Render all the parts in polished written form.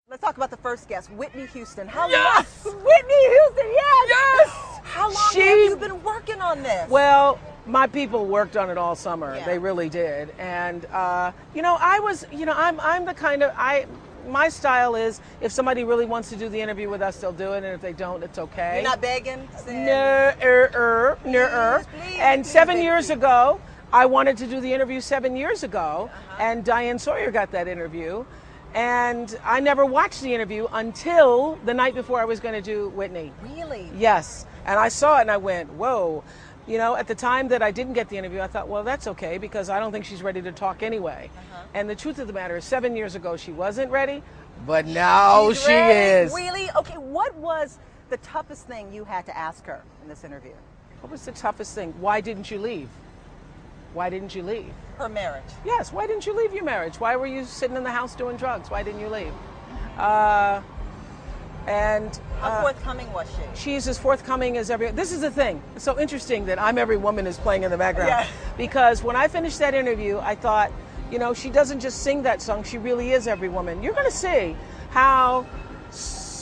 Let's talk about the first guest, Whitney Houston. How Yes! long? Whitney Houston, yes! Yes! How long have you been working on this? Well, my people worked on it all summer. Yeah. They really did. And, I'm the kind of, my style is if somebody really wants to do the interview with us, they'll do it. And if they don't, it's okay. You're not begging? No. Please, And please, 7 please. years ago, I wanted to do the interview 7 years ago. And Diane Sawyer got that interview. And I never watched the interview until the night before I was going to do Whitney. Really? Yes. And I saw it and I went, whoa. You know, at the time that I didn't get the interview, I thought, well, that's okay because I don't think she's ready to talk anyway. And the truth of the matter is 7 years ago, she wasn't ready, but now she is. Really? Okay, what was the toughest thing you had to ask her in this interview? What was the toughest thing? Why didn't you leave? Why didn't you leave? Her marriage. Yes, why didn't you leave your marriage? Why were you sitting in the house doing drugs? Why didn't you leave? How forthcoming was she? She's as forthcoming as every. This is the thing. It's so interesting that I'm Every Woman is playing in the background. Yeah. Because when I finished that interview, I thought, you know, she doesn't just sing that song. She really is Every Woman. You're going to see how.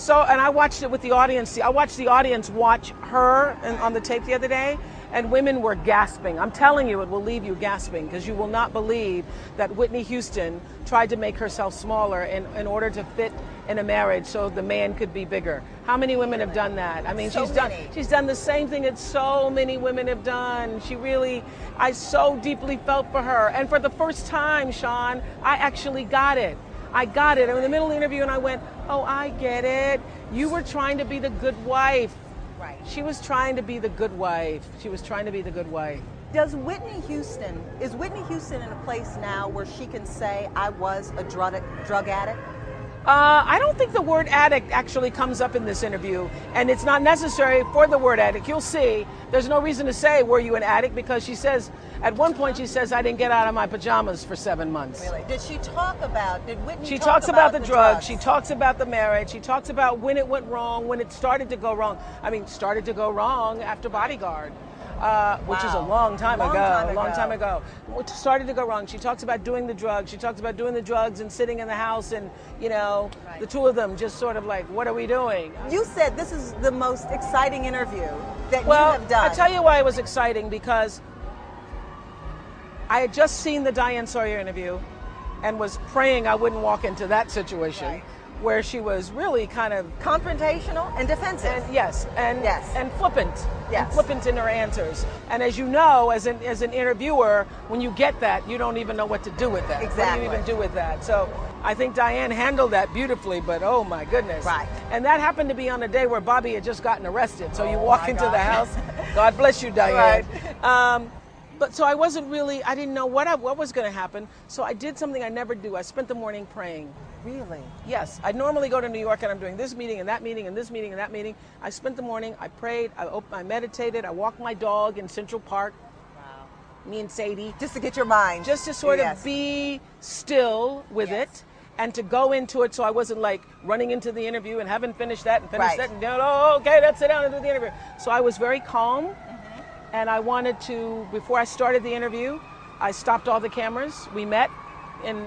And I watched it with the audience. I watched the audience watch her on the tape the other day. And women were gasping. I'm telling you, it will leave you gasping because you will not believe that Whitney Houston tried to make herself smaller in order to fit in a marriage so the man could be bigger. How many women have done that? I mean, she's done the same thing that so many women have done. I so deeply felt for her. And for the first time, Shaun, I actually got it. I got it. I'm in the middle of the interview and I went, oh, I get it. You were trying to be the good wife. Right. She was trying to be the good wife. She was trying to be the good wife. Is Whitney Houston in a place now where she can say, I was a drug addict? I don't think the word addict actually comes up in this interview, and it's not necessary for the word addict. You'll see there's no reason to say, were you an addict? Because she says, at one point she says, I didn't get out of my pajamas for 7 months. Really? Did Whitney talk about the drugs, she talks about the marriage, she talks about when it went wrong, when it started to go wrong. I mean, started to go wrong after Bodyguard. Which is a long time ago. It started to go wrong. She talks about doing the drugs. She talks about doing the drugs and sitting in the house and, the two of them just sort of like, what are we doing? You said this is the most exciting interview that you have done. I'll tell you why it was exciting, because I had just seen the Diane Sawyer interview and was praying I wouldn't walk into that situation. Where she was really kind of confrontational and defensive. And flippant. Yes. And flippant in her answers. And as you know, as an interviewer, when you get that, you don't even know what to do with that. Exactly. What do you even do with that? So I think Diane handled that beautifully, but oh my goodness. Right. And that happened to be on a day where Bobby had just gotten arrested. So you walk into the house, God bless you, Diane. Right. But so I didn't know what was going to happen. So I did something I never do. I spent the morning praying. Really? Yes. I normally go to New York and I'm doing this meeting and that meeting and this meeting and that meeting. I spent the morning, I prayed, I meditated, I walked my dog in Central Park. Wow. Me and Sadie. Just to get your mind. Just to sort of be still with it and to go into it so I wasn't like running into the interview and haven't finished that and finished that and okay, let's sit down and do the interview. So I was very calm. And I wanted to, before I started the interview, I stopped all the cameras. We met and,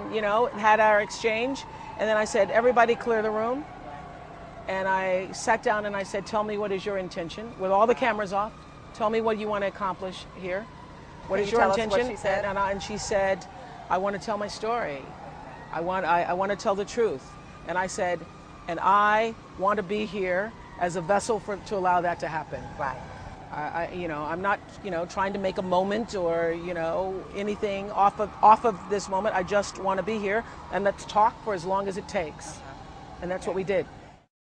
had our exchange. And then I said, everybody clear the room. And I sat down and I said, tell me what is your intention? With all the cameras off, tell me what you want to accomplish here. What is your intention? What she said? And she said, I want to tell my story. I want to tell the truth. And I said, and I want to be here as a vessel to allow that to happen. Right. I'm not, trying to make a moment or, anything off of this moment. I just want to be here and let's talk for as long as it takes. And that's what we did.